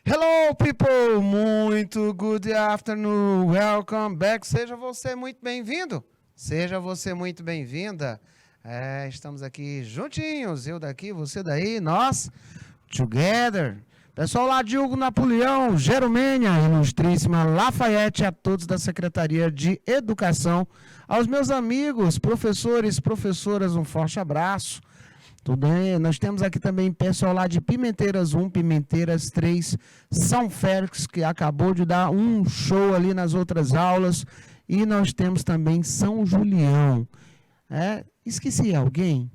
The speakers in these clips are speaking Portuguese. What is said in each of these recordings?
Hello, people! Muito good afternoon. Welcome back. Seja você muito bem-vindo. Seja você muito bem-vinda. Estamos aqui juntinhos. Eu daqui, você daí, nós, together. Pessoal lá de Hugo Napoleão, Geromênia, Ilustríssima Lafayette, a todos da Secretaria de Educação, aos meus amigos, professores, professoras, um forte abraço. Tudo bem? Nós temos aqui também pessoal lá de Pimenteiras 1, Pimenteiras 3, São Félix, que acabou de dar um show ali nas outras aulas. E nós temos também São Julião. Esqueci alguém?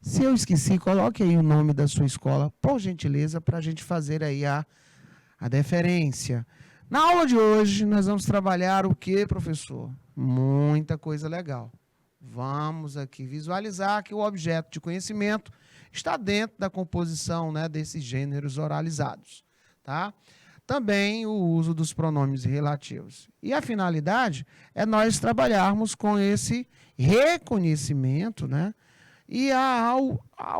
Se eu esqueci, coloque aí o nome da sua escola, por gentileza, para a gente fazer aí a deferência. Na aula de hoje, nós vamos trabalhar o que, professor? Muita coisa legal. Vamos aqui visualizar que o objeto de conhecimento está dentro da composição, né, desses gêneros oralizados. Tá? Também o uso dos pronomes relativos. E a finalidade é nós trabalharmos com esse reconhecimento, né, e a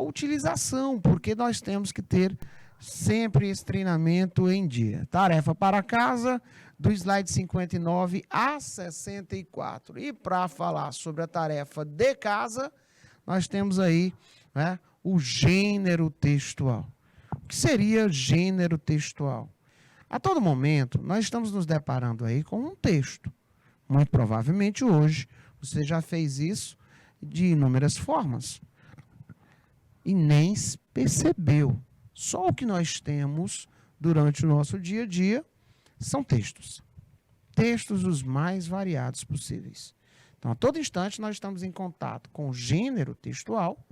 utilização, porque nós temos que ter sempre esse treinamento em dia. Tarefa para casa, do slide 59 a 64. E para falar sobre a tarefa de casa, nós temos aí, né, o gênero textual. O que seria gênero textual? A todo momento, nós estamos nos deparando aí com um texto. Muito provavelmente hoje, você já fez isso de inúmeras formas. E nem percebeu. Só o que nós temos durante o nosso dia a dia são textos. Textos os mais variados possíveis. Então, a todo instante, nós estamos em contato com gênero textual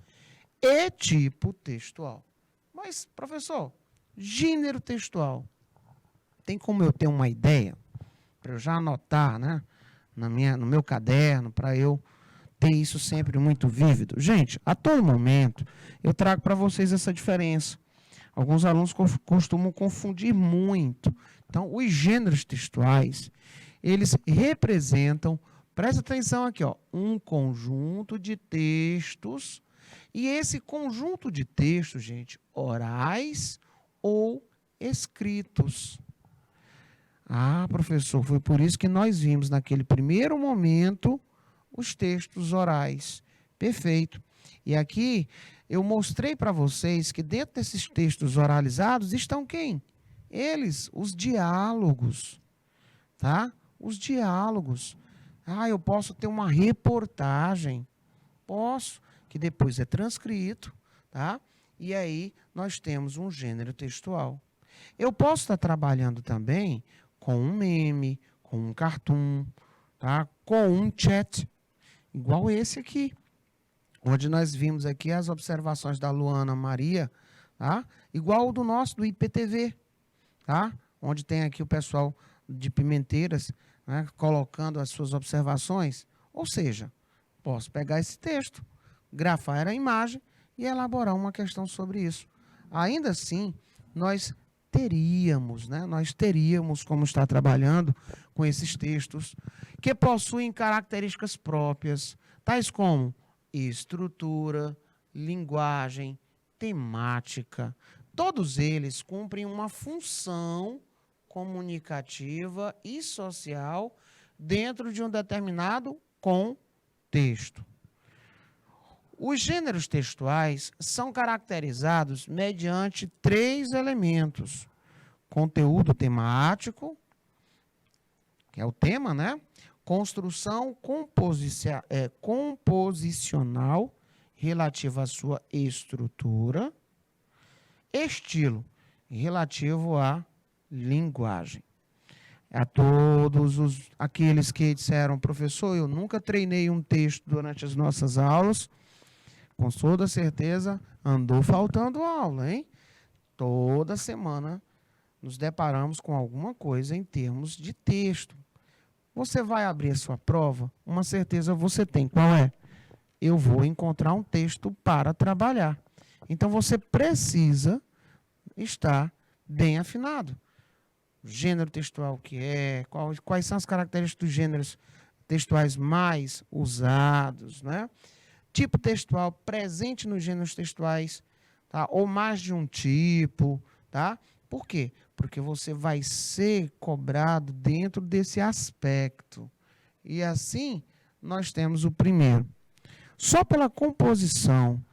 e tipo textual. Mas, professor, gênero textual, tem como eu ter uma ideia? Para eu já anotar, né, no meu caderno, para eu ter isso sempre muito vívido? Gente, a todo momento, eu trago para vocês essa diferença. Alguns alunos costumam confundir muito. Então, os gêneros textuais, eles representam, presta atenção aqui, ó, um conjunto de textos, e esse conjunto de textos, gente, orais ou escritos. Ah, professor, foi por isso que nós vimos naquele primeiro momento os textos orais. Perfeito. E aqui eu mostrei para vocês que dentro desses textos oralizados estão quem? Eles, os diálogos, tá? Os diálogos. Ah, eu posso ter uma reportagem. Posso, que depois é transcrito, tá? E aí nós temos um gênero textual. Eu posso estar trabalhando também com um meme, com um cartoon, tá? Com um chat, igual esse aqui, onde nós vimos aqui as observações da Luana Maria, tá? Igual o do nosso, do IPTV, tá? Onde tem aqui o pessoal de Pimenteiras, né, colocando as suas observações. Ou seja, posso pegar esse texto, grafar a imagem e elaborar uma questão sobre isso. Ainda assim, nós teríamos como estar trabalhando com esses textos que possuem características próprias, tais como estrutura, linguagem, temática. Todos eles cumprem uma função comunicativa e social dentro de um determinado contexto. Os gêneros textuais são caracterizados mediante 3 elementos: conteúdo temático, que é o tema, né? Construção composicional relativa à sua estrutura, estilo relativo à linguagem. A todos aqueles que disseram, professor, eu nunca treinei um texto durante as nossas aulas, com toda certeza andou faltando aula, hein? Toda semana nos deparamos com alguma coisa em termos de texto. Você vai abrir a sua prova, uma certeza você tem. Qual é? Eu vou encontrar um texto para trabalhar. Então, você precisa estar bem afinado. Gênero textual que é, quais são as características dos gêneros textuais mais usados, né? Tipo textual presente nos gêneros textuais, tá? Ou mais de um tipo, tá? Por quê? Porque você vai ser cobrado dentro desse aspecto. E assim, nós temos o primeiro. Só pela composição,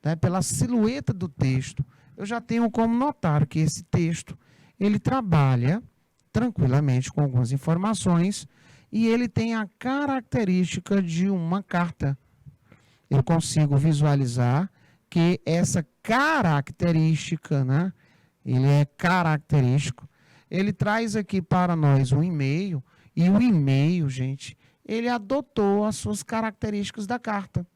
né, pela silhueta do texto, eu já tenho como notar que esse texto, ele trabalha tranquilamente com algumas informações e ele tem a característica de uma carta. Eu consigo visualizar que essa característica, né, ele é característico, ele traz aqui para nós um e-mail, e o e-mail, gente, ele adotou as suas características da carta.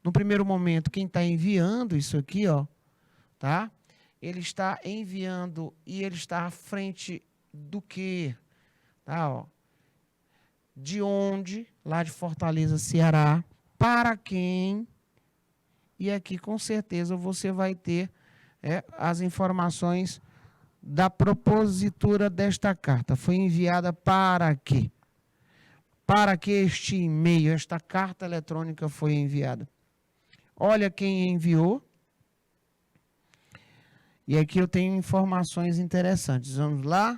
No primeiro momento, quem está enviando isso aqui, ó, tá? Ele está enviando e ele está à frente do quê? Tá, ó. De onde? Lá de Fortaleza, Ceará. Para quem? E aqui, com certeza, você vai ter as informações da propositura desta carta. Foi enviada para quê? Para que este e-mail, esta carta eletrônica foi enviada? Olha quem enviou. E aqui eu tenho informações interessantes. Vamos lá.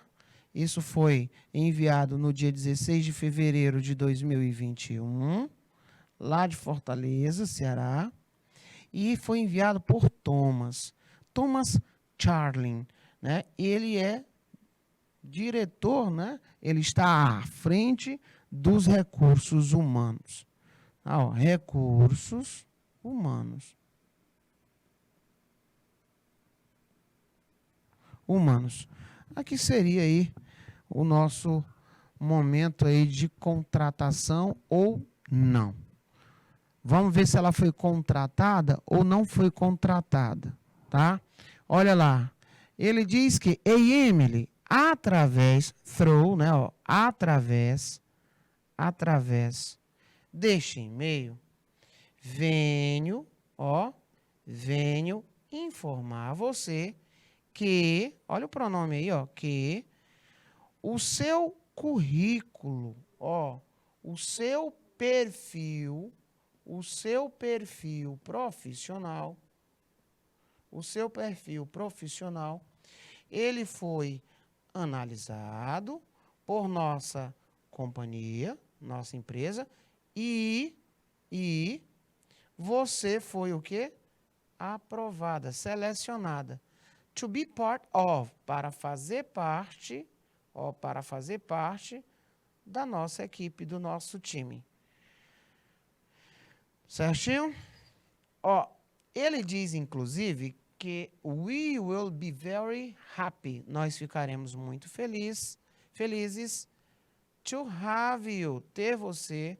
Isso foi enviado no dia 16 de fevereiro de 2021, lá de Fortaleza, Ceará. E foi enviado por Thomas Charlin, né? Ele é diretor, né? Ele está à frente dos recursos humanos. Ó, recursos humanos. Aqui seria aí o nosso momento aí de contratação ou não. Vamos ver se ela foi contratada ou não foi contratada, tá? Olha lá. Ele diz que, ei, Emily, através deste e-mail, venho informar você que, olha o pronome aí, ó, que o seu currículo, ó, o seu perfil profissional, ele foi analisado por nossa companhia, nossa empresa, e você foi o quê? Aprovada, selecionada. To be part of, para fazer parte da nossa equipe, do nosso time. Certinho? Ó, ele diz, inclusive, que we will be very happy. Nós ficaremos muito felizes to have you, ter você.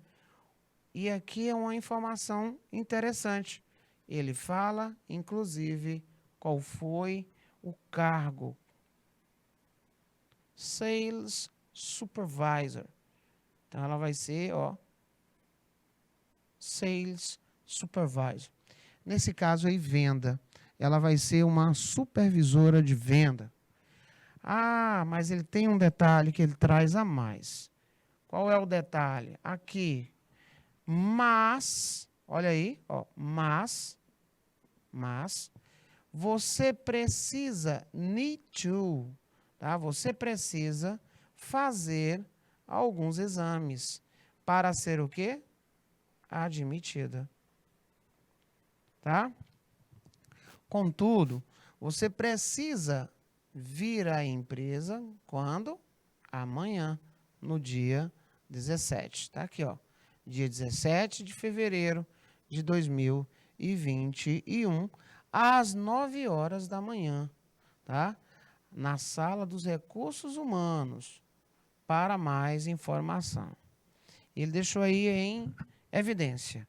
E aqui é uma informação interessante. Ele fala, inclusive, qual foi o cargo. Sales Supervisor. Então, ela vai ser, ó, Sales Supervisor. Nesse caso aí, venda. Ela vai ser uma supervisora de venda. Ah, mas ele tem um detalhe que ele traz a mais. Qual é o detalhe? Aqui. Mas, olha aí, ó, mas, você precisa, need to, tá? Você precisa fazer alguns exames para ser o quê? Admitida. Tá? Contudo, você precisa vir à empresa quando? Amanhã, no dia 17. Tá aqui, ó. Dia 17 de fevereiro de 2021, às 9 horas da manhã, tá? Na sala dos recursos humanos, para mais informação. Ele deixou aí em evidência.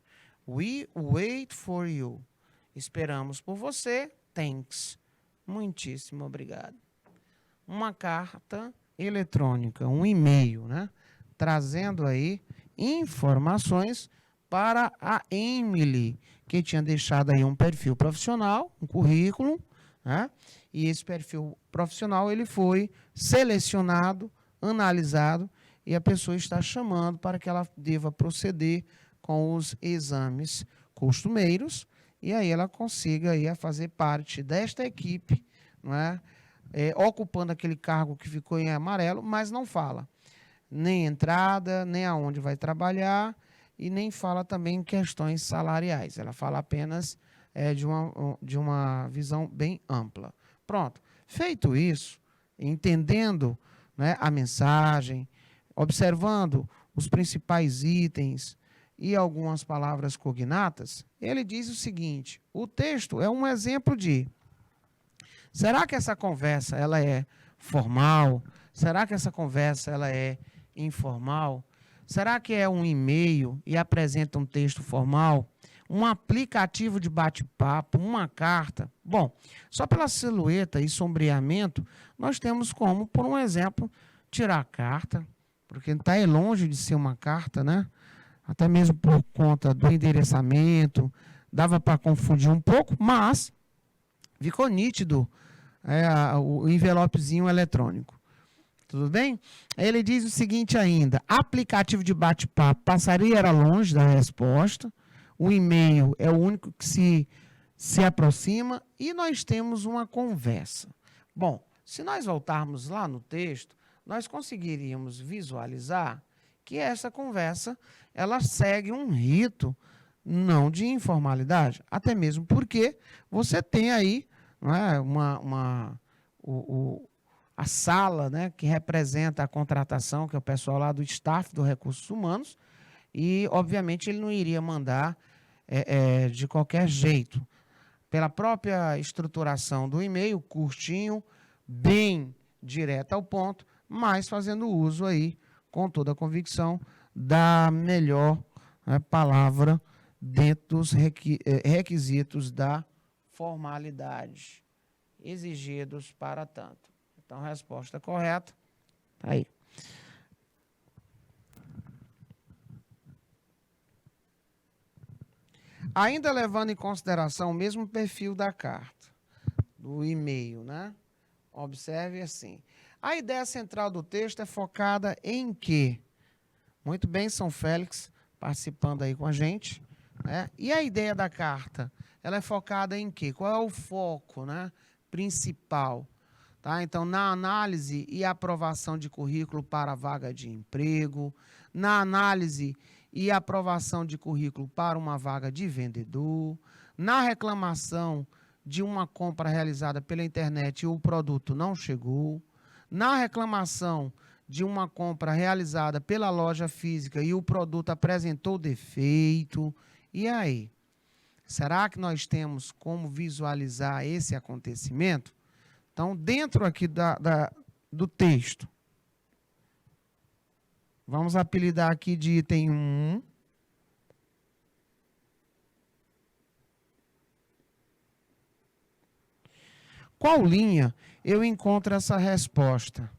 We wait for you. Esperamos por você. Thanks. Muitíssimo obrigado. Uma carta eletrônica, um e-mail, né? Trazendo aí informações para a Emily, que tinha deixado aí um perfil profissional, um currículo, né? E esse perfil profissional ele foi selecionado, analisado, e a pessoa está chamando para que ela deva proceder com os exames costumeiros, e aí ela consiga aí a fazer parte desta equipe, não é? ocupando aquele cargo que ficou em amarelo, mas não fala nem entrada, nem aonde vai trabalhar e nem fala também em questões salariais. Ela fala apenas de uma visão bem ampla. Pronto. Feito isso, entendendo, né, a mensagem, observando os principais itens e algumas palavras cognatas, ele diz o seguinte: o texto é um exemplo de: será que essa conversa ela é formal? Será que essa conversa ela é informal? Será que é um e-mail e apresenta um texto formal? Um aplicativo de bate-papo, uma carta? Bom, só pela silhueta e sombreamento, nós temos como, por um exemplo, tirar a carta, porque está longe de ser uma carta, né? Até mesmo por conta do endereçamento, dava para confundir um pouco, mas ficou nítido o envelopezinho eletrônico. Tudo bem? Ele diz o seguinte ainda: aplicativo de bate-papo, passaria era longe da resposta, o e-mail é o único que se aproxima e nós temos uma conversa. Bom, se nós voltarmos lá no texto, nós conseguiríamos visualizar que essa conversa ela segue um rito não de informalidade, até mesmo porque você tem aí, não é, a sala, né, que representa a contratação, que é o pessoal lá do staff do Recursos Humanos, e, obviamente, ele não iria mandar de qualquer jeito. Pela própria estruturação do e-mail, curtinho, bem direto ao ponto, mas fazendo uso aí, com toda a convicção, da melhor palavra dentro dos requisitos da formalidade exigidos para tanto. Então, resposta correta, tá aí. Ainda levando em consideração o mesmo perfil da carta, do e-mail, né? Observe assim. A ideia central do texto é focada em quê? Muito bem, São Félix participando aí com a gente, né? E a ideia da carta, ela é focada em quê? Qual é o foco, né, principal? Tá? Então, na análise e aprovação de currículo para vaga de emprego, na análise e aprovação de currículo para uma vaga de vendedor, na reclamação de uma compra realizada pela internet e o produto não chegou, na reclamação de uma compra realizada pela loja física e o produto apresentou defeito. E aí? Será que nós temos como visualizar esse acontecimento? Então, dentro aqui do texto, vamos apelidar aqui de item 1. Qual linha eu encontro essa resposta?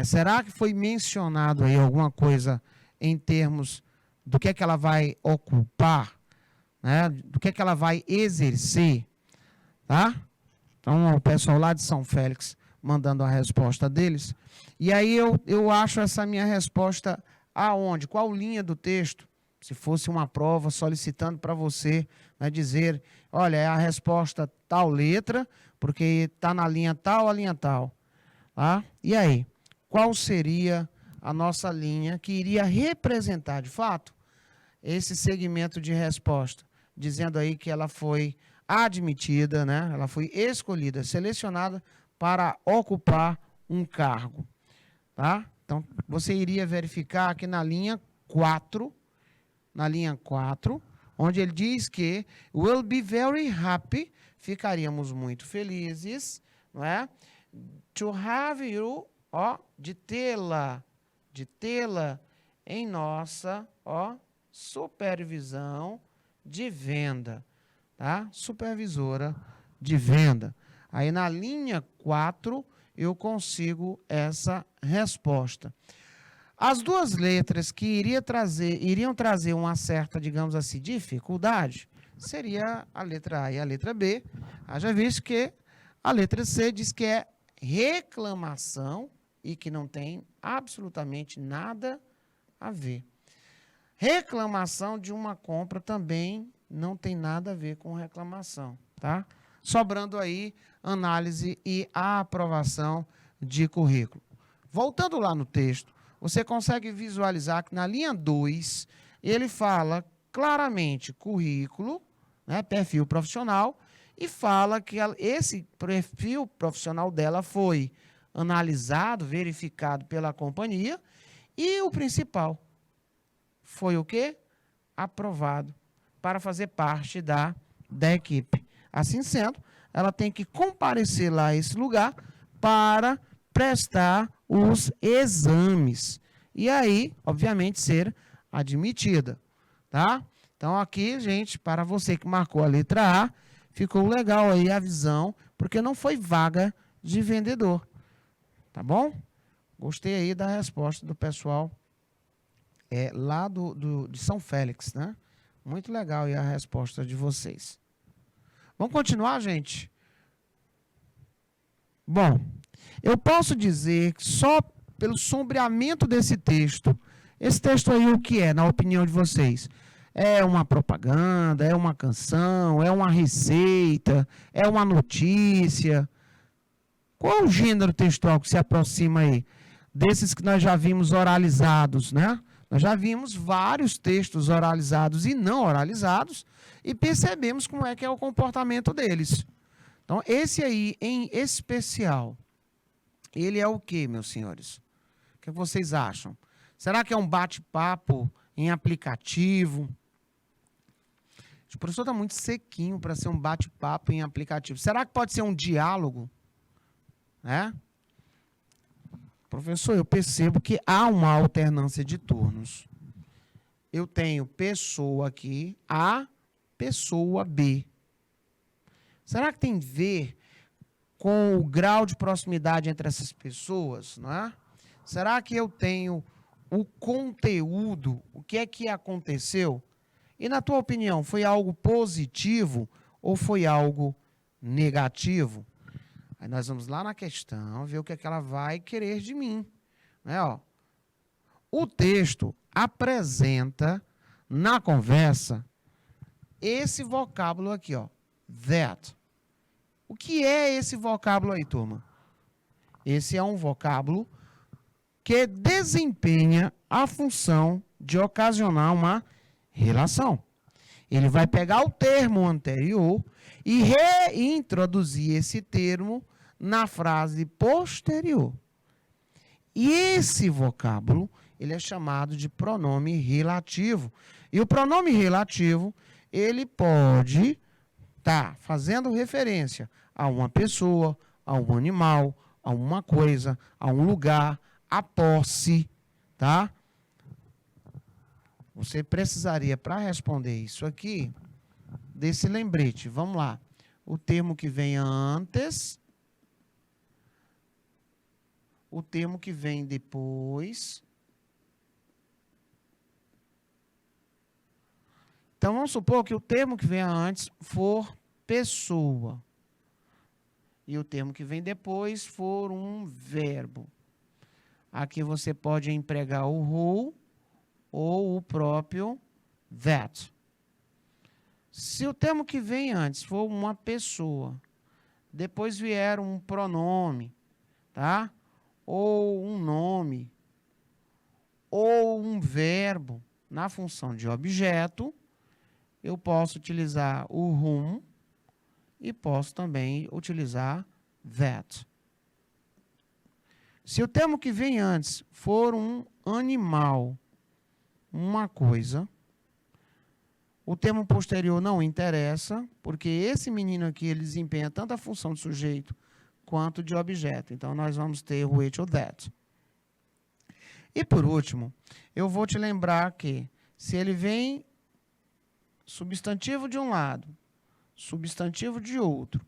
Será que foi mencionado aí alguma coisa em termos do que é que ela vai ocupar, né? Do que é que ela vai exercer, tá? Então, o pessoal lá de São Félix mandando a resposta deles. E aí eu acho essa minha resposta aonde? Qual linha do texto? Se fosse uma prova solicitando para você, né, dizer, olha, é a resposta tal letra, porque está na linha tal, a linha tal. Tá? E aí? Qual seria a nossa linha que iria representar, de fato, esse segmento de resposta? Dizendo aí que ela foi admitida, né? Ela foi escolhida, selecionada para ocupar um cargo. Tá? Então, você iria verificar aqui na linha 4, onde ele diz que will be very happy, ficaríamos muito felizes, não é? To have you, de tê-la em nossa, supervisão de venda, tá? Supervisora de venda. Aí na linha 4 eu consigo essa resposta. As duas letras que iriam trazer uma certa, digamos assim, dificuldade, seria a letra A e a letra B. Haja visto que a letra C diz que é reclamação e que não tem absolutamente nada a ver. Reclamação de uma compra também não tem nada a ver com reclamação, tá? sobrando aí análise e a aprovação de currículo. Voltando lá no texto, você consegue visualizar que na linha 2, ele fala claramente currículo, né, perfil profissional, e fala que esse perfil profissional dela foi analisado, verificado pela companhia, e o principal foi o quê? Aprovado para fazer parte da equipe. Assim sendo, ela tem que comparecer lá a esse lugar para prestar os exames. E aí, obviamente, ser admitida. Tá? Então, aqui, gente, para você que marcou a letra A, ficou legal aí a visão, porque não foi vaga de vendedor. Tá bom? Gostei aí da resposta do pessoal lá de São Félix, né? Muito legal aí a resposta de vocês. Vamos continuar, gente? Bom, eu posso dizer que só pelo sombreamento desse texto, esse texto aí o que é, na opinião de vocês? É uma propaganda, é uma canção, é uma receita, é uma notícia? Qual é o gênero textual que se aproxima aí? Desses que nós já vimos oralizados, né? Nós já vimos vários textos oralizados e não oralizados e percebemos como é que é o comportamento deles. Então, esse aí, em especial, ele é o quê, meus senhores? O que vocês acham? Será que é um bate-papo em aplicativo? O professor está muito sequinho para ser um bate-papo em aplicativo. Será que pode ser um diálogo? Né? Professor, eu percebo que há uma alternância de turnos. Eu tenho pessoa aqui A, pessoa B. Será que tem a ver com o grau de proximidade entre essas pessoas? Não é? Será que eu tenho o conteúdo? O que é que aconteceu? E, na tua opinião, foi algo positivo ou foi algo negativo? Aí nós vamos lá na questão, ver o que é que ela vai querer de mim. Né, ó? O texto apresenta, na conversa, esse vocábulo aqui, ó, that. O que é esse vocábulo aí, turma? Esse é um vocábulo que desempenha a função de ocasionar uma relação. Ele vai pegar o termo anterior e reintroduzir esse termo na frase posterior. E esse vocábulo, ele é chamado de pronome relativo. E o pronome relativo, ele pode estar fazendo referência a uma pessoa, a um animal, a uma coisa, a um lugar, a posse, tá? Você precisaria, para responder isso aqui, desse lembrete. Vamos lá. O termo que vem antes, o termo que vem depois. Então, vamos supor que o termo que vem antes for pessoa. E o termo que vem depois for um verbo. Aqui você pode empregar o who ou o próprio that. Se o termo que vem antes for uma pessoa, depois vier um pronome, tá? Ou um nome, ou um verbo na função de objeto, eu posso utilizar o whom e posso também utilizar that. Se o termo que vem antes for um animal, uma coisa, o termo posterior não interessa, porque esse menino aqui ele desempenha tanto a função de sujeito quanto de objeto. Então, nós vamos ter o which ou that. E, por último, eu vou te lembrar que se ele vem substantivo de um lado, substantivo de outro,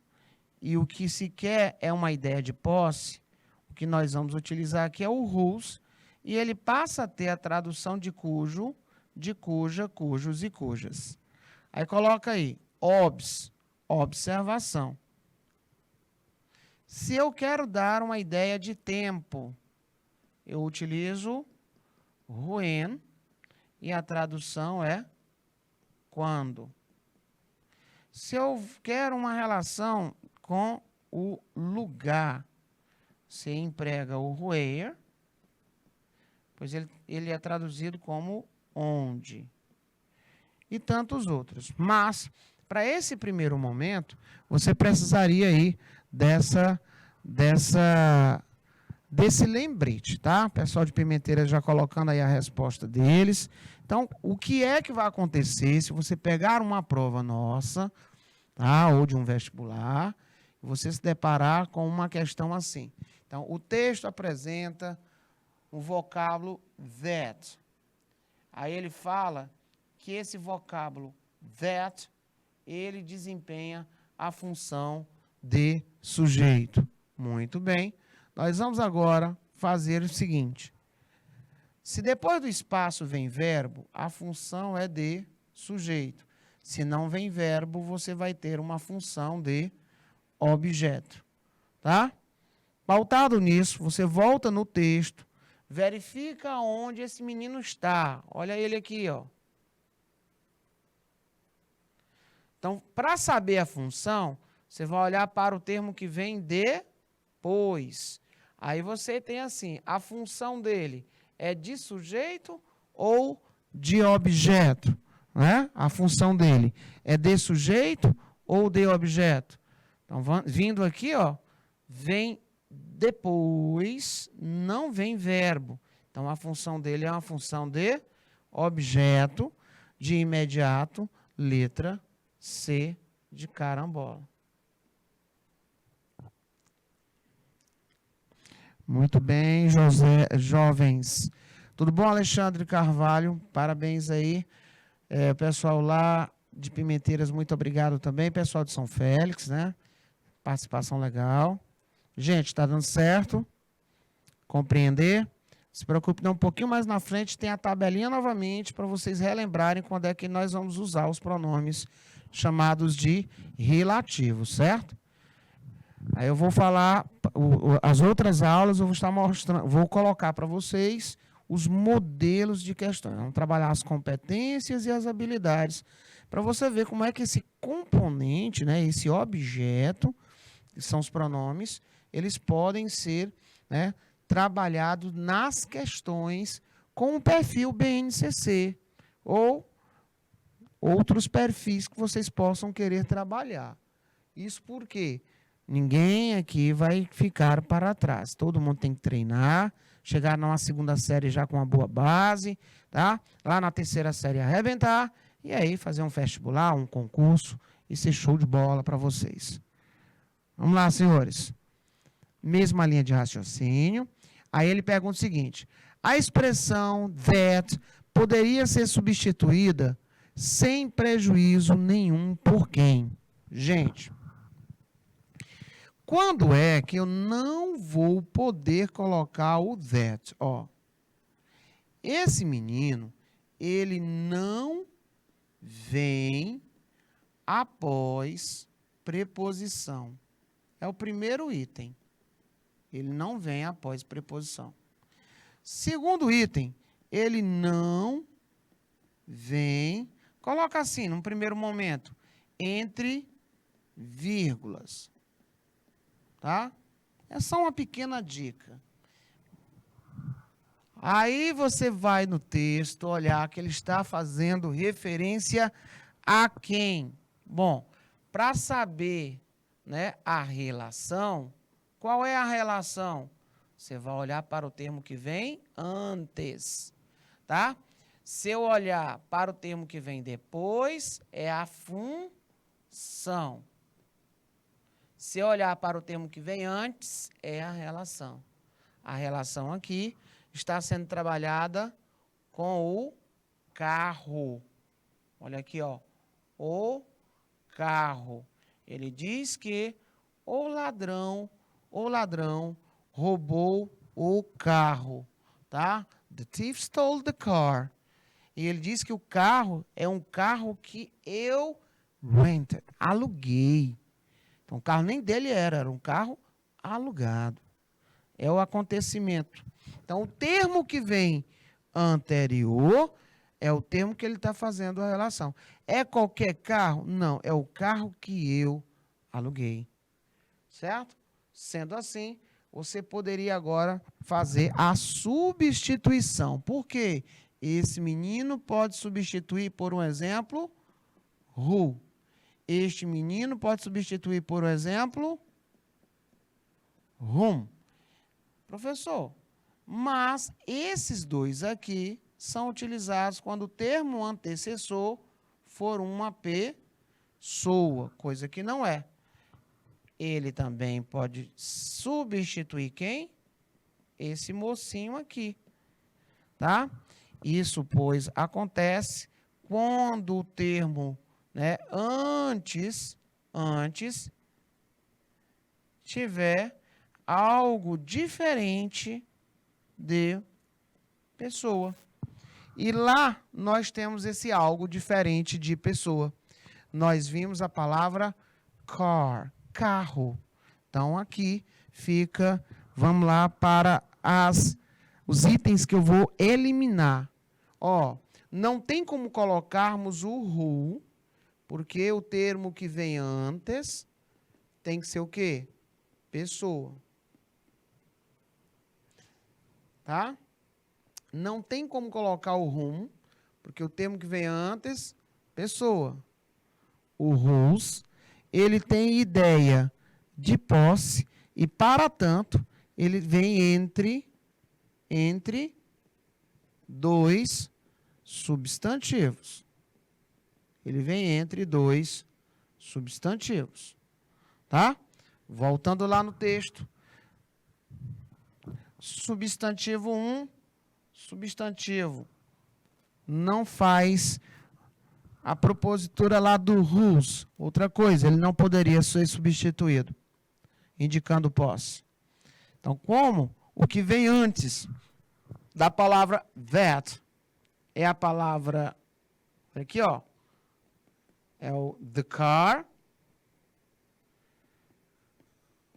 e o que se quer é uma ideia de posse, o que nós vamos utilizar aqui é o whose, e ele passa a ter a tradução de cujo, de cuja, cujos e cujas. Aí coloca aí, obs, observação. Se eu quero dar uma ideia de tempo, eu utilizo when, e a tradução é quando. Se eu quero uma relação com o lugar, você emprega o where, pois ele é traduzido como onde. E tantos outros. Mas, para esse primeiro momento, você precisaria aí desse lembrete, tá? O pessoal de Pimenteiras já colocando aí a resposta deles. Então, o que é que vai acontecer se você pegar uma prova nossa, tá? Ou de um vestibular, e você se deparar com uma questão assim. Então, o texto apresenta o vocábulo that. Aí ele fala que esse vocábulo that, ele desempenha a função de sujeito. Muito bem. Nós vamos agora fazer o seguinte. Se depois do espaço vem verbo, a função é de sujeito. Se não vem verbo, você vai ter uma função de objeto. Tá? Pautado nisso, você volta no texto, verifica onde esse menino está. Olha ele aqui, ó. Então, para saber a função, você vai olhar para o termo que vem depois. Aí você tem assim, a função dele é de sujeito ou de objeto? Né? A função dele é de sujeito ou de objeto? Então, vindo aqui, ó, vem depois, não vem verbo. Então, a função dele é uma função de objeto, de imediato, letra C de carambola. Muito bem, jovens. Tudo bom, Alexandre Carvalho? Parabéns aí. O pessoal lá de Pimenteiras, muito obrigado também. Pessoal de São Félix, né? Participação legal. Gente, está dando certo? Compreender? Se preocupe, não, um pouquinho mais na frente tem a tabelinha novamente para vocês relembrarem quando é que nós vamos usar os pronomes chamados de relativos, certo? Aí eu vou falar, as outras aulas eu vou estar mostrando, vou colocar para vocês os modelos de questões. Vamos trabalhar as competências e as habilidades, para você ver como é que esse componente, né, esse objeto, que são os pronomes, eles podem ser, né, trabalhados nas questões com o perfil BNCC ou outros perfis que vocês possam querer trabalhar. Isso porque ninguém aqui vai ficar para trás. Todo mundo tem que treinar, chegar numa segunda série já com uma boa base, tá? Lá na terceira série arrebentar, e aí fazer um vestibular, um concurso, e ser show de bola para vocês. Vamos lá, senhores. Mesma linha de raciocínio. Aí ele pergunta o seguinte: a expressão that poderia ser substituída sem prejuízo nenhum por quem? Gente, quando é que eu não vou poder colocar o that? Ó, esse menino, ele não vem após preposição. É o primeiro item. Ele não vem após preposição. Segundo item, ele não vem, coloca assim, num primeiro momento, entre vírgulas. Tá? É só uma pequena dica. Aí você vai no texto olhar que ele está fazendo referência a quem? Bom, para saber, né, a relação, qual é a relação? Você vai olhar para o termo que vem antes, tá? Se eu olhar para o termo que vem depois, é a função. Se eu olhar para o termo que vem antes, é a relação. A relação aqui está sendo trabalhada com o carro. Olha aqui, ó. O carro. Ele diz que o ladrão roubou o carro, tá? The thief stole the car. E ele diz que o carro é um carro que eu rented, aluguei. Então, o carro nem dele era um carro alugado. É o acontecimento. Então, o termo que vem anterior É o termo que ele está fazendo a relação. É qualquer carro? Não, é o carro que eu aluguei. Certo? Sendo assim, você poderia agora fazer a substituição. Por quê? Esse menino pode substituir, por um exemplo, who. Este menino pode substituir, por um exemplo, whom. Professor, mas esses dois aqui são utilizados quando o termo antecessor for uma pessoa, coisa que não é. Ele também pode substituir quem? Esse mocinho aqui, tá? Isso, pois, acontece quando o termo, né, antes tiver algo diferente de pessoa. E lá nós temos esse algo diferente de pessoa. Nós vimos a palavra car, carro. Então, aqui fica, vamos lá para os itens que eu vou eliminar. Ó, não tem como colocarmos o who, porque o termo que vem antes tem que ser o quê? Pessoa. Tá? Não tem como colocar o whom, porque o termo que vem antes, pessoa. O whose, ele tem ideia de posse e, para tanto, ele vem entre dois substantivos. Ele vem entre dois substantivos. Tá? Voltando lá no texto. Substantivo 1, substantivo não faz a propositura lá do whose. Outra coisa, ele não poderia ser substituído, indicando posse. Então, como o que vem antes da palavra that é a palavra, aqui ó, é o the car,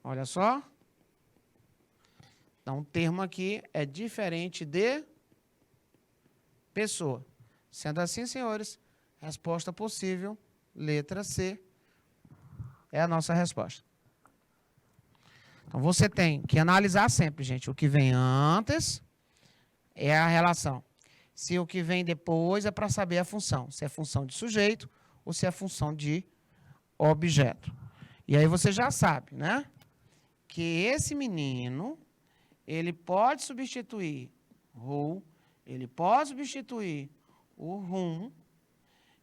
olha só. Então, o termo aqui é diferente de pessoa. Sendo assim, senhores, resposta possível, letra C, é a nossa resposta. Então, você tem que analisar sempre, gente, o que vem antes é a relação. Se o que vem depois é para saber a função, se é função de sujeito ou se é função de objeto. E aí você já sabe, né? Que esse menino, ele pode substituir who, ele pode substituir o whom,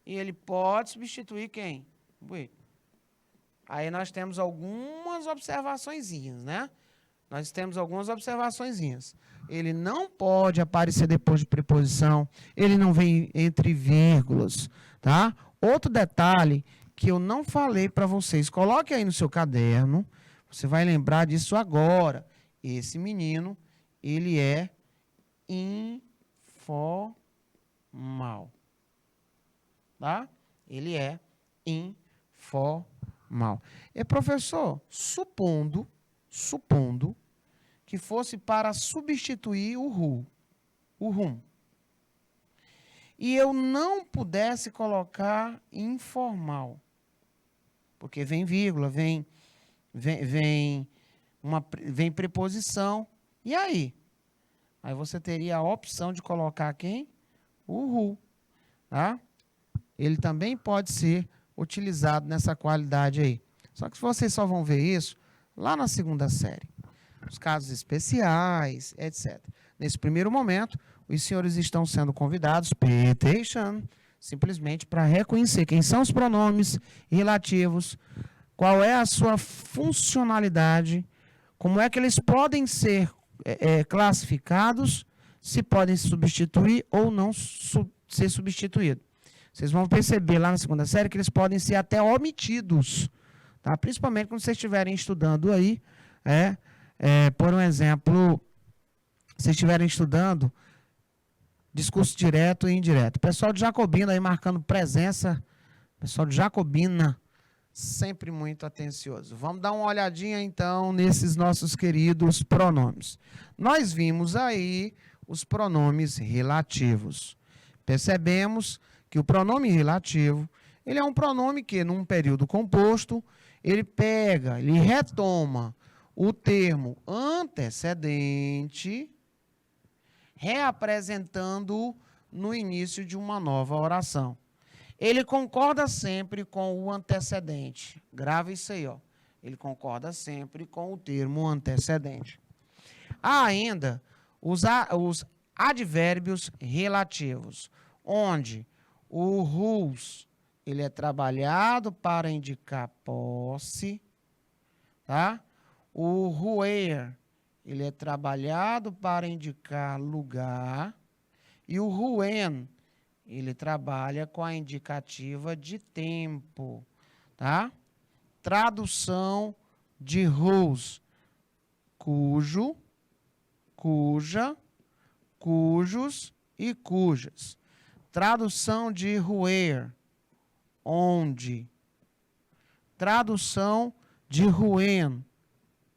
e ele pode substituir quem? Which. Aí nós temos algumas observaçõezinhas, né? Nós temos algumas observaçõezinhas. Ele não pode aparecer depois de preposição, ele não vem entre vírgulas, tá? Outro detalhe que eu não falei para vocês, coloque aí no seu caderno, você vai lembrar disso agora. Esse menino, ele é informal, tá? Ele é informal. E, professor, supondo que fosse para substituir o whom, e eu não pudesse colocar informal, porque vem vírgula, vem preposição, e aí? Aí você teria a opção de colocar quem? O who, tá? Ele também pode ser utilizado nessa qualidade aí. Só que vocês só vão ver isso lá na segunda série. Os casos especiais, etc. Nesse primeiro momento, os senhores estão sendo convidados, pay attention, simplesmente para reconhecer quem são os pronomes relativos, qual é a sua funcionalidade, como é que eles podem ser classificados, se podem substituir ou não ser substituídos. Vocês vão perceber lá na segunda série que eles podem ser até omitidos, tá? Principalmente quando vocês estiverem estudando aí, por um exemplo, vocês estiverem estudando discurso direto e indireto. Pessoal de Jacobina aí marcando presença, pessoal de Jacobina, sempre muito atencioso. Vamos dar uma olhadinha, então, nesses nossos queridos pronomes. Nós vimos aí os pronomes relativos. percebemos que o pronome relativo, ele é um pronome que, num período composto, ele retoma o termo antecedente, reapresentando-o no início de uma nova oração. Ele concorda sempre com o antecedente. Grava isso aí, ó. Ele concorda sempre com o termo antecedente. Há ainda os advérbios relativos, onde o whose, ele é trabalhado para indicar posse, tá? O where, ele é trabalhado para indicar lugar, e o when, ele trabalha com a indicativa de tempo, tá? Tradução de whose, cujo, cuja, cujos e cujas. Tradução de where, onde. Tradução de when,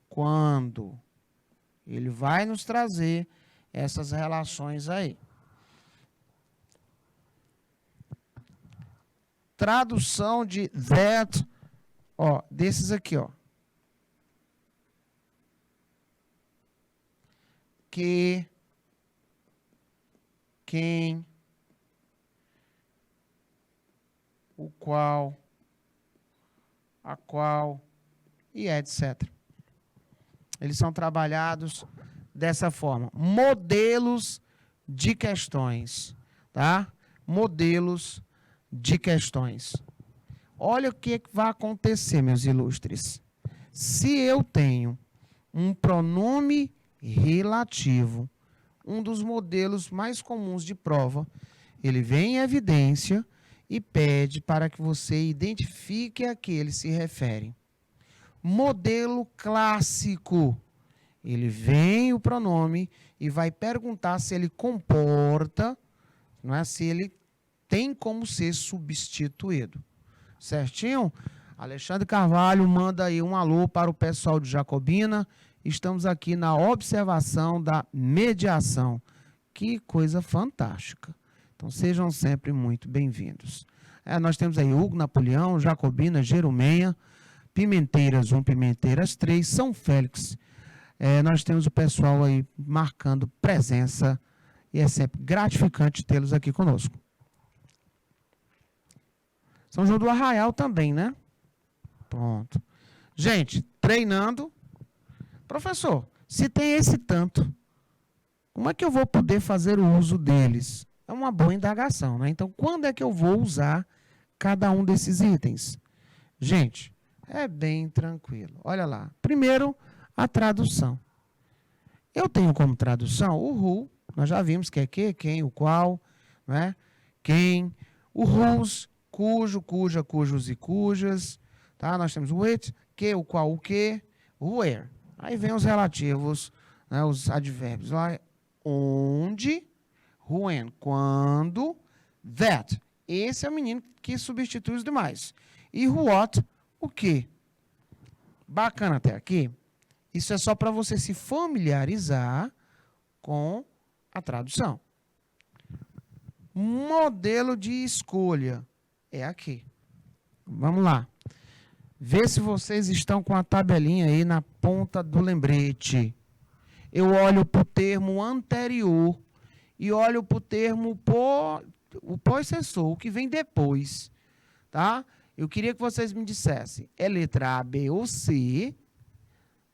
quando. Ele vai nos trazer essas relações aí. Tradução de that, ó, desses aqui, ó. Que, quem, o qual, a qual e etc. Eles são trabalhados dessa forma. Modelos de questões, tá? Modelos de questões. Olha o que vai acontecer, meus ilustres. Se eu tenho um pronome relativo, um dos modelos mais comuns de prova, ele vem em evidência e pede para que você identifique a que ele se refere. Modelo clássico, ele vem o pronome e vai perguntar se ele comporta, não é? Se ele tem como ser substituído. Certinho? Alexandre Carvalho manda aí um alô para o pessoal de Jacobina. Estamos aqui na observação da mediação. Que coisa fantástica. Então, sejam sempre muito bem-vindos. Nós temos aí Hugo Napoleão, Jacobina, Jerumenha, Pimenteiras 1, Pimenteiras 3, São Félix. Nós temos o pessoal aí marcando presença e é sempre gratificante tê-los aqui conosco. São João do Arraial também, né? Pronto. Gente, treinando. Professor, se tem esse tanto, como é que eu vou poder fazer o uso deles? É uma boa indagação, né? Então, quando é que eu vou usar cada um desses itens? Gente, é bem tranquilo. Olha lá. Primeiro, a tradução. Eu tenho como tradução o who, nós já vimos que é que, quem, o qual, né? Quem, o whose, cujo, cuja, cujos e cujas, tá? Nós temos o which, que, o qual, o que, o where. Aí vem os relativos, né, os advérbios lá, onde, when, quando, that. Esse é o menino que substitui os demais. E what, o que. Bacana até aqui. Isso é só para você se familiarizar com a tradução. Modelo de escolha é aqui. Vamos lá. Vê se vocês estão com a tabelinha aí na ponta do lembrete. Eu olho para o termo anterior e olho para o termo o possessor, o que vem depois. Tá? Eu queria que vocês me dissessem, é letra A, B ou C,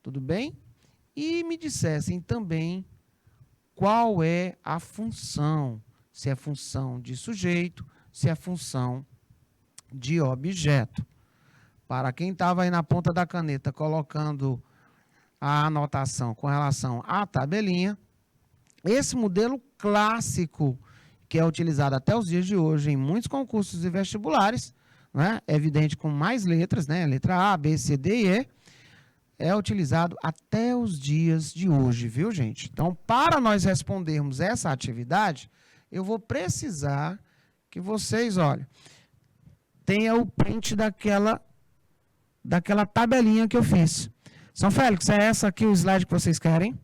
tudo bem? E me dissessem também qual é a função, se é função de sujeito, se é função de objeto. Para quem estava aí na ponta da caneta colocando a anotação com relação à tabelinha, esse modelo clássico, que é utilizado até os dias de hoje em muitos concursos e vestibulares, né, é evidente com mais letras, né, letra A, B, C, D e E, é utilizado até os dias de hoje, viu, gente? Então, para nós respondermos essa atividade, eu vou precisar que vocês, olha, tenham o print daquela tabelinha que eu fiz. São Félix, é essa aqui o slide que vocês querem?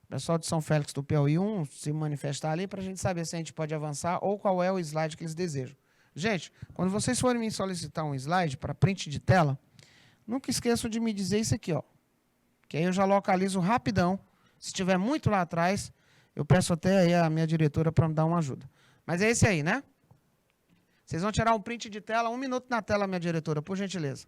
Pessoal de São Félix do Piauí 1 se manifestar ali para a gente saber se a gente pode avançar ou qual é o slide que eles desejam. Gente, quando vocês forem me solicitar um slide para print de tela, nunca esqueçam de me dizer isso aqui, ó. Que aí eu já localizo rapidão. Se estiver muito lá atrás, eu peço até aí a minha diretora para me dar uma ajuda. Mas é esse aí, né? Vocês vão tirar um print de tela, 1 minuto na tela, minha diretora, por gentileza.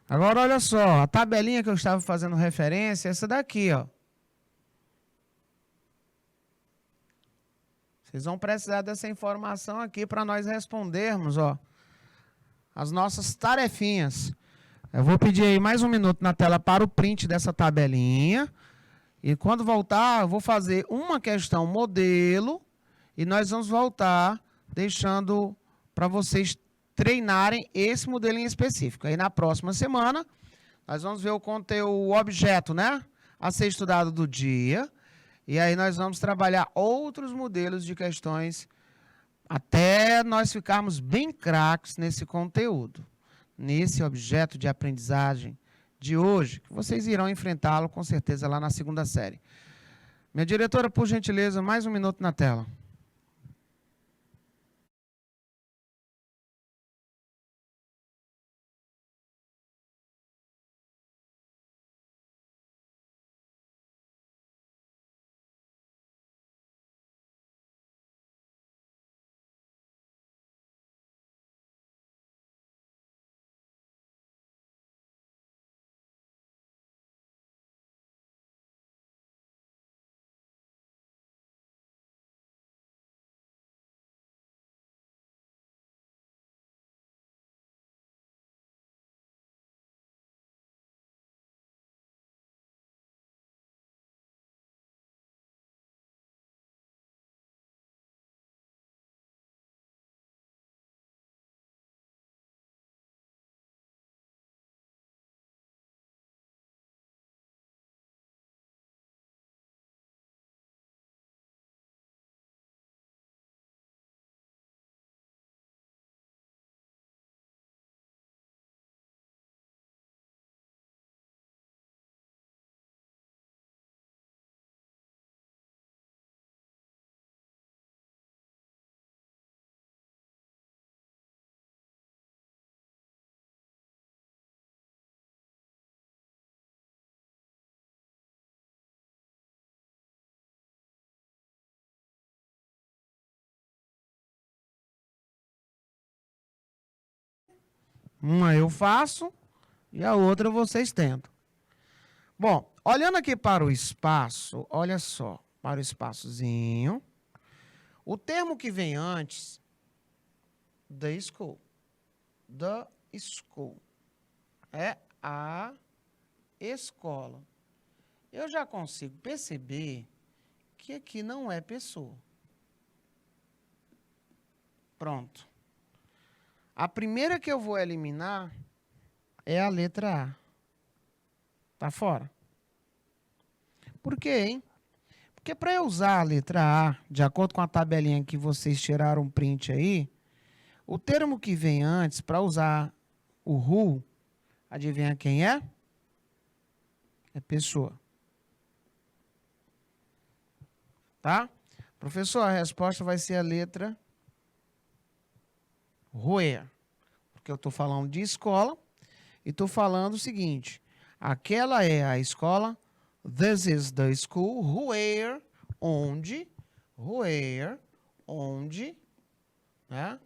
Agora, olha só, a tabelinha que eu estava fazendo referência é essa daqui, ó. Vocês vão precisar dessa informação aqui para nós respondermos, ó, as nossas tarefinhas. Eu vou pedir aí mais 1 minuto na tela para o print dessa tabelinha. E quando voltar, eu vou fazer uma questão modelo e nós vamos voltar deixando para vocês treinarem esse modelo em específico. Aí na próxima semana, nós vamos ver o conteúdo, o objeto, né? A ser estudado do dia. E aí nós vamos trabalhar outros modelos de questões até nós ficarmos bem craques nesse conteúdo, nesse objeto de aprendizagem de hoje, que vocês irão enfrentá-lo com certeza lá na segunda série. Minha diretora, por gentileza, mais 1 minuto na tela. Uma eu faço e a outra vocês tentam. Bom, olhando aqui para o espaço, olha só, para o espaçozinho, o termo que vem antes, the school, é a escola. Eu já consigo perceber que aqui não é pessoa. Pronto. A primeira que eu vou eliminar é a letra A. Tá fora. Por quê, hein? Porque para eu usar a letra A, de acordo com a tabelinha que vocês tiraram um print aí, o termo que vem antes, para usar o who, adivinha quem é? É pessoa. Tá? Professor, a resposta vai ser a letra where. Porque eu estou falando de escola e estou falando o seguinte. Aquela é a escola. This is the school. Where, onde, né?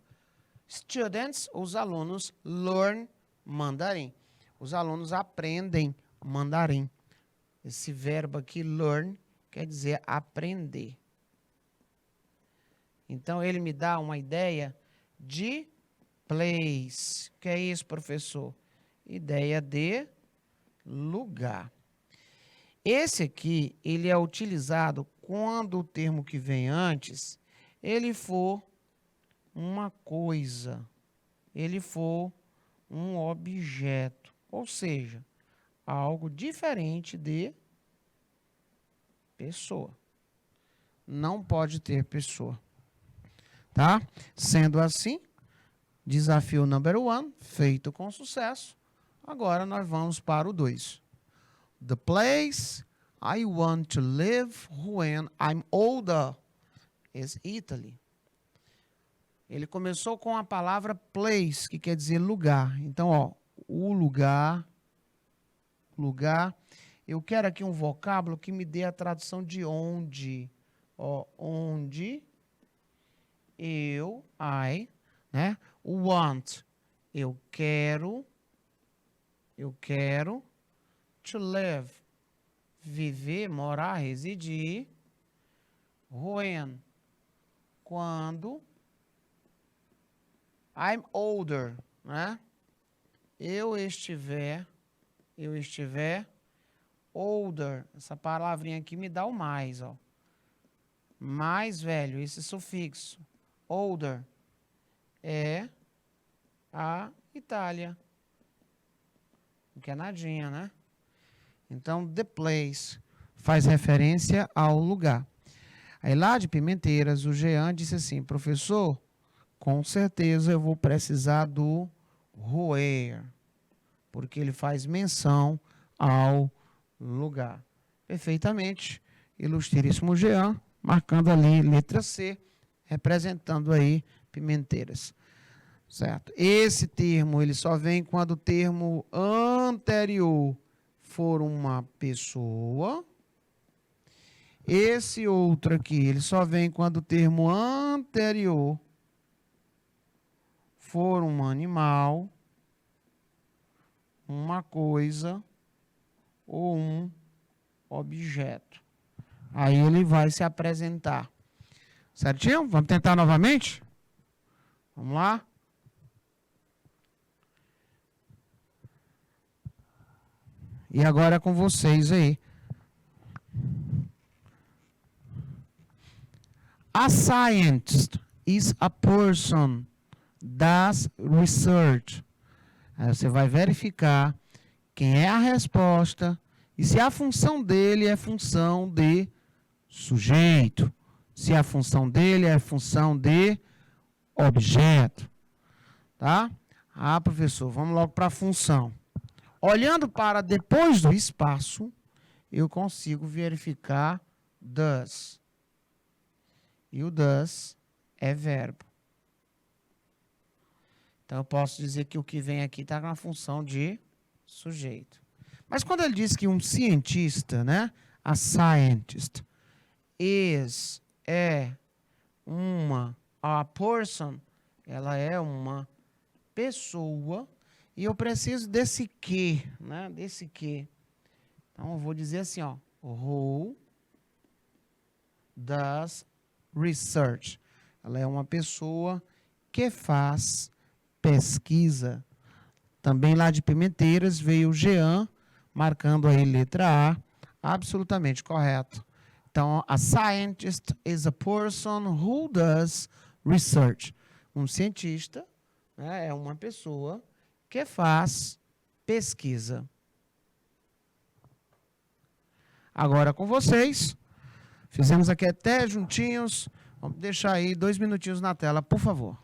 Students, os alunos, learn mandarim. Os alunos aprendem mandarim. Esse verbo aqui, learn, quer dizer aprender. Então, ele me dá uma ideia de place. O que é isso, professor? Ideia de lugar. Esse aqui, ele é utilizado quando o termo que vem antes, ele for uma coisa, ele for um objeto, ou seja, algo diferente de pessoa. Não pode ter pessoa. Tá? Sendo assim, desafio number 1, feito com sucesso. Agora nós vamos para o 2. The place I want to live when I'm older is Italy. Ele começou com a palavra place, que quer dizer lugar. Então, ó, o lugar. Eu quero aqui um vocábulo que me dê a tradução de onde. Ó, onde né? Want, eu quero to live, viver, morar, residir. When, quando I'm older, né? Eu estiver older, essa palavrinha aqui me dá o mais, ó. Mais velho, esse sufixo. Older é a Itália. Não quer nadinha, né? Então, the place faz referência ao lugar. Aí lá de Pimenteiras, o Jean disse assim, professor, com certeza eu vou precisar do where, porque ele faz menção ao lugar. Perfeitamente, ilustríssimo Jean, marcando ali letra C, representando aí Pimenteiras. Certo? Esse termo, ele só vem quando o termo anterior for uma pessoa. Esse outro aqui, ele só vem quando o termo anterior for um animal, uma coisa ou um objeto. Aí ele vai se apresentar. Certinho? Vamos tentar novamente? Vamos lá? E agora é com vocês aí. A scientist is a person does research. Aí você vai verificar quem é a resposta e se a função dele é função de sujeito. Se a função dele é função de objeto. Tá? Ah, professor, vamos logo para a função. Olhando para depois do espaço, eu consigo verificar does. E o does é verbo. Então, eu posso dizer que o que vem aqui está na função de sujeito. Mas quando ele diz que um cientista, né, a scientist, a person, ela é uma pessoa, e eu preciso desse que, né, desse que. Então, eu vou dizer assim, ó, who does research. Ela é uma pessoa que faz pesquisa. Também lá de Pimenteiras veio o Jean, marcando aí letra A, absolutamente correto. Então, a scientist is a person who does research. Um cientista, né, é uma pessoa que faz pesquisa. Agora com vocês, fizemos aqui até juntinhos. Vamos deixar aí 2 minutinhos na tela, por favor.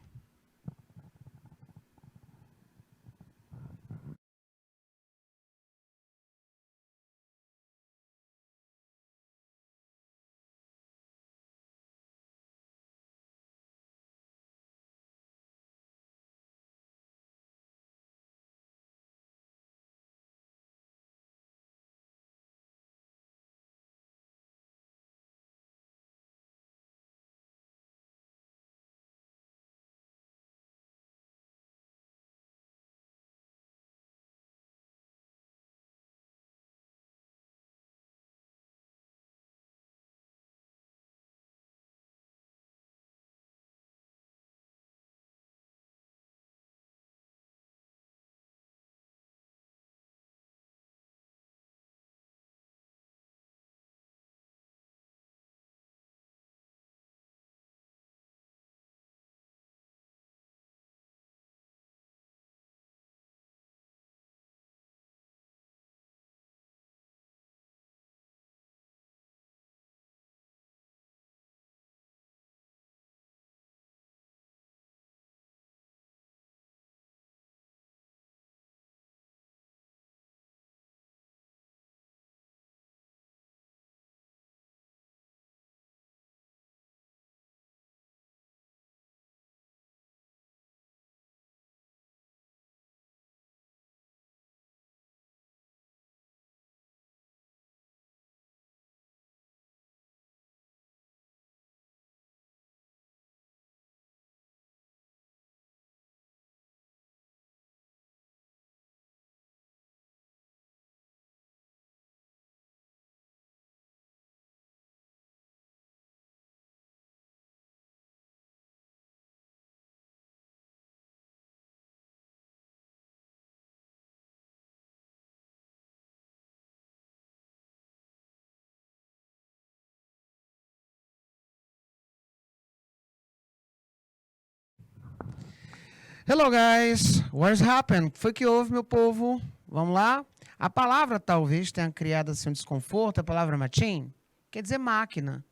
Hello, guys. What's happened? O que foi que houve, meu povo? Vamos lá? A palavra talvez tenha criado assim um desconforto. A palavra machine quer dizer máquina.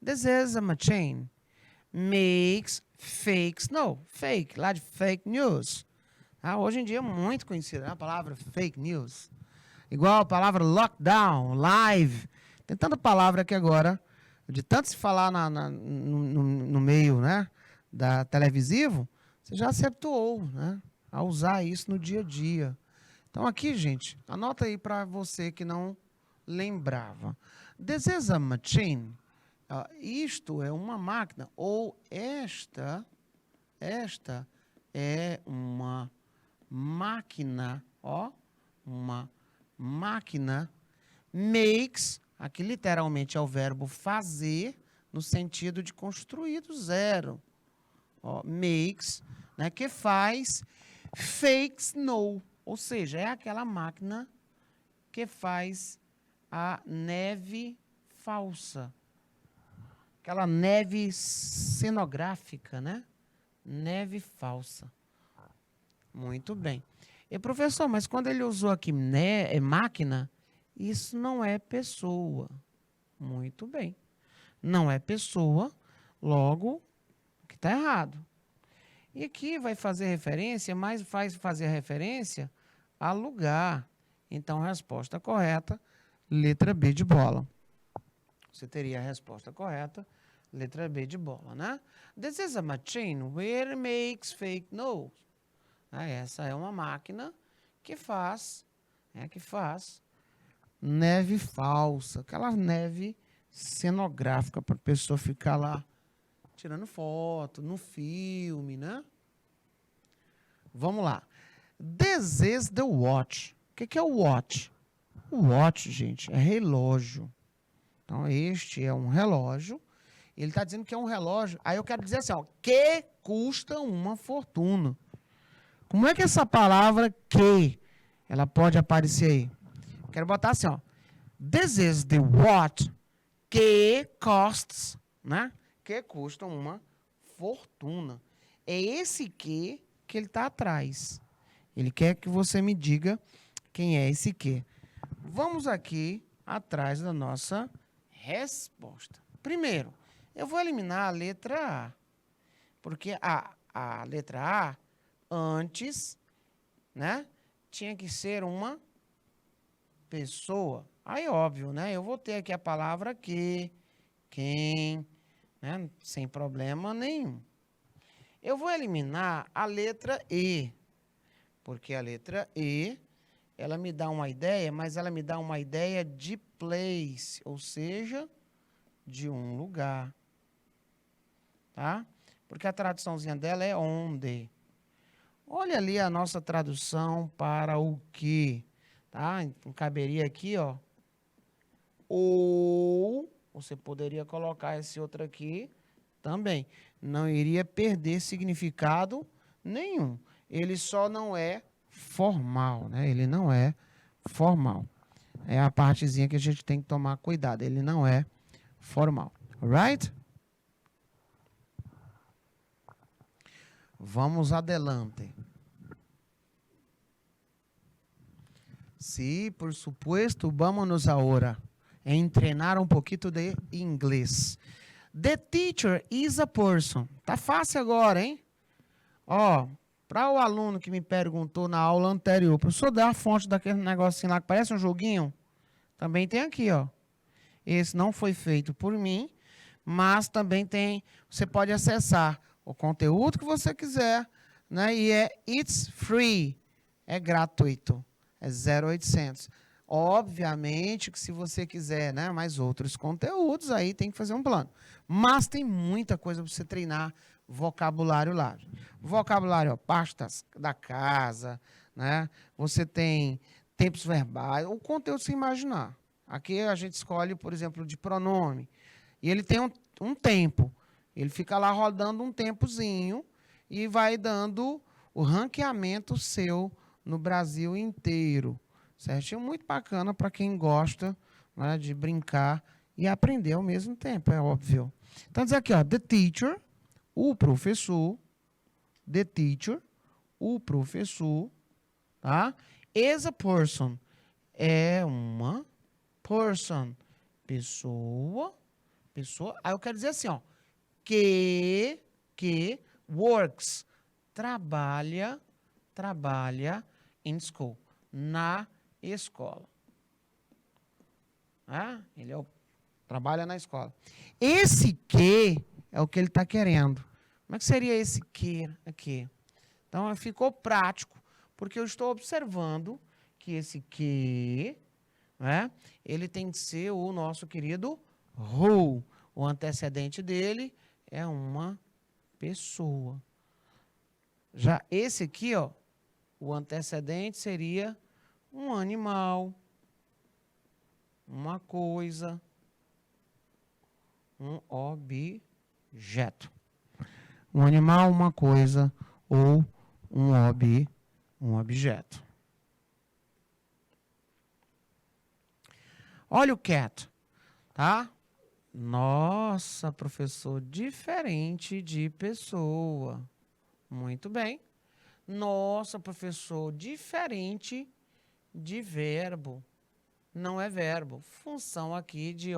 This is a machine. Makes fakes. No, fake. Lá de fake news. Hoje em dia é muito conhecida a palavra fake news. Igual a palavra lockdown, live. Tem tanta palavra aqui agora, de tanto se falar no meio, né, da televisivo, você já acertou, né, a usar isso no dia a dia. Então aqui, gente, anota aí para você que não lembrava. This is a machine. Isto é uma máquina, ou esta é uma máquina, ó, uma máquina. Makes, aqui literalmente é o verbo fazer, no sentido de construir do zero. Ó, makes, né, que faz fakes no, ou seja, é aquela máquina que faz a neve falsa. Aquela neve cenográfica, né? Neve falsa. Muito bem. E, professor, mas quando ele usou aqui máquina, isso não é pessoa. Muito bem. Não é pessoa, logo, que está errado. E aqui vai fazer referência, mas faz fazer referência a lugar. Então, a resposta correta, letra B de bola. Você teria a resposta correta, letra B de bola, né? This is a machine where makes fake news. Essa é uma máquina que faz neve falsa, aquela neve cenográfica para a pessoa ficar lá tirando foto, no filme, né? Vamos lá. This is the watch. O que é o watch? O watch, gente, é relógio. Então, este é um relógio. Ele está dizendo que é um relógio. Aí eu quero dizer assim, ó, que custa uma fortuna. Como é que essa palavra que ela pode aparecer aí? Quero botar assim, ó. This is the watch que costs, né? Que custa uma fortuna. É esse que ele está atrás. Ele quer que você me diga quem é esse que. Vamos aqui atrás da nossa resposta. Primeiro, eu vou eliminar a letra A. Porque a letra A, antes, né, tinha que ser uma pessoa. Aí, óbvio, né, eu vou ter aqui a palavra que, quem, né, sem problema nenhum. Eu vou eliminar a letra E, porque a letra E, ela me dá uma ideia, mas ela me dá uma ideia de place, ou seja, de um lugar. Tá? Porque a traduçãozinha dela é onde. Olha ali a nossa tradução para o que. Tá? Então, caberia aqui, ó. Ou, você poderia colocar esse outro aqui também. Não iria perder significado nenhum. Ele só não é formal, né? Ele não é formal. É a partezinha que a gente tem que tomar cuidado. Ele não é formal. Alright? Vamos adelante. Sí, por supuesto, vámonos ahora a entrenar um pouquinho de inglês. The teacher is a person. Tá fácil agora, hein? Ó, para o aluno que me perguntou na aula anterior, professor, dá a fonte daquele negocinho lá que parece um joguinho? Também tem aqui, ó. Esse não foi feito por mim, mas também tem, você pode acessar o conteúdo que você quiser, né? E it's free, é gratuito, é 0800. Obviamente que se você quiser, né, mais outros conteúdos, aí tem que fazer um plano. Mas tem muita coisa para você treinar vocabulário lá. Vocabulário, ó, pastas da casa, né? Você tem tempos verbais, o conteúdo se imaginar. Aqui a gente escolhe, por exemplo, de pronome. E ele tem um tempo. Ele fica lá rodando um tempozinho e vai dando o ranqueamento seu no Brasil inteiro. Certinho? Muito bacana para quem gosta, né, de brincar e aprender ao mesmo tempo, é óbvio. Então, diz aqui, ó, the teacher, o professor, the teacher, o professor, tá? Is a person. É uma person. Pessoa. Aí eu quero dizer assim, ó. Que works. Trabalha in school. Na escola. Ele trabalha na escola. Esse que é o que ele está querendo. Como é que seria esse que aqui? Então, ficou prático, porque eu estou observando que esse que, né, ele tem que ser o nosso querido who. O antecedente dele é uma pessoa. Já esse aqui, ó, o antecedente seria um animal, uma coisa, um objeto. Um animal, uma coisa ou um objeto. Olha o cat, tá? Nossa, professor, diferente de pessoa. Muito bem. Nossa, professor, diferente de verbo. Não é verbo. Função aqui de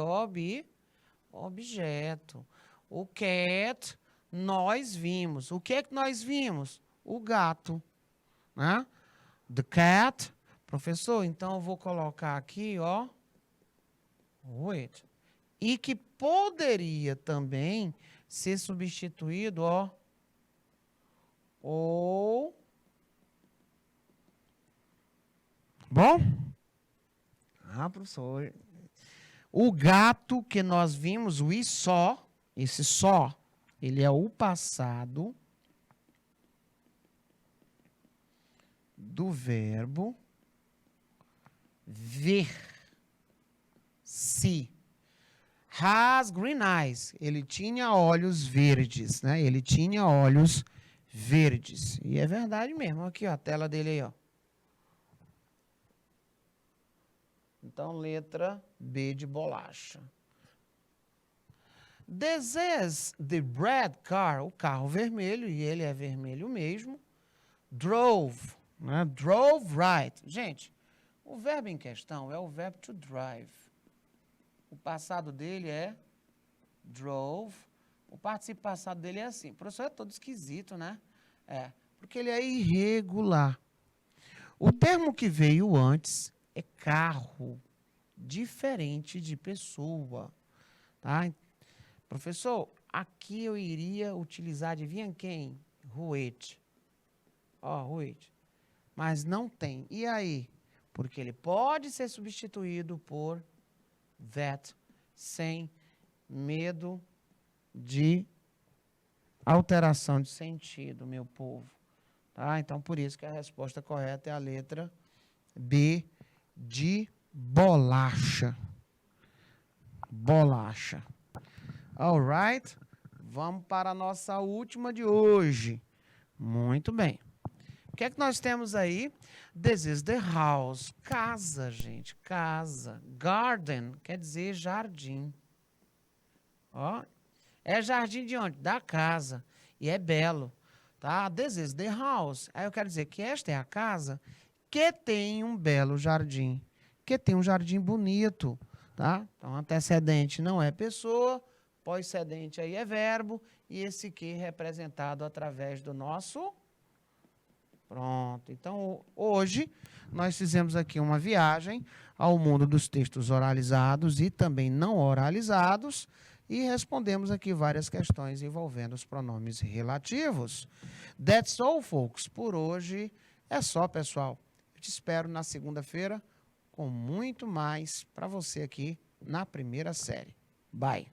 objeto. O cat, nós vimos. O que é que nós vimos? O gato. Né? The cat. Professor, então eu vou colocar aqui, ó. Wait. E que poderia também ser substituído, ó. Ou. Bom? Professor. O gato que nós vimos, o só, esse só, ele é o passado do verbo ver. Se. Has green eyes. Ele tinha olhos verdes, né? Ele tinha olhos verdes. E é verdade mesmo. Aqui, ó, a tela dele aí, ó. Então, letra B de bolacha. This is the red car. O carro vermelho, e ele é vermelho mesmo. Drove. Né? Drove right. Gente, o verbo em questão é o verbo to drive. O passado dele é drove. O participo passado dele é assim. O professor é todo esquisito, né? Porque ele é irregular. O termo que veio antes é carro, diferente de pessoa. Tá? Professor, aqui eu iria utilizar, adivinha quem? Who-it. Who-it. Mas não tem. E aí? Porque ele pode ser substituído por that, sem medo de alteração de sentido, meu povo. Tá? Então, por isso que a resposta correta é a letra B de bolacha. Bolacha. Alright? Vamos para a nossa última de hoje. Muito bem. O que é que nós temos aí? This is the house. Casa, gente. Casa. Garden quer dizer jardim. Ó. É jardim de onde? Da casa. E é belo. Tá? This is the house. Aí eu quero dizer que esta é a casa que tem um belo jardim. Que tem um jardim bonito. Tá? Então, antecedente não é pessoa. Pós-cedente aí é verbo. E esse que representado através do nosso... Pronto. Então, hoje, nós fizemos aqui uma viagem ao mundo dos textos oralizados e também não oralizados e respondemos aqui várias questões envolvendo os pronomes relativos. That's all, folks. Por hoje é só, pessoal. Eu te espero na segunda-feira com muito mais para você aqui na primeira série. Bye.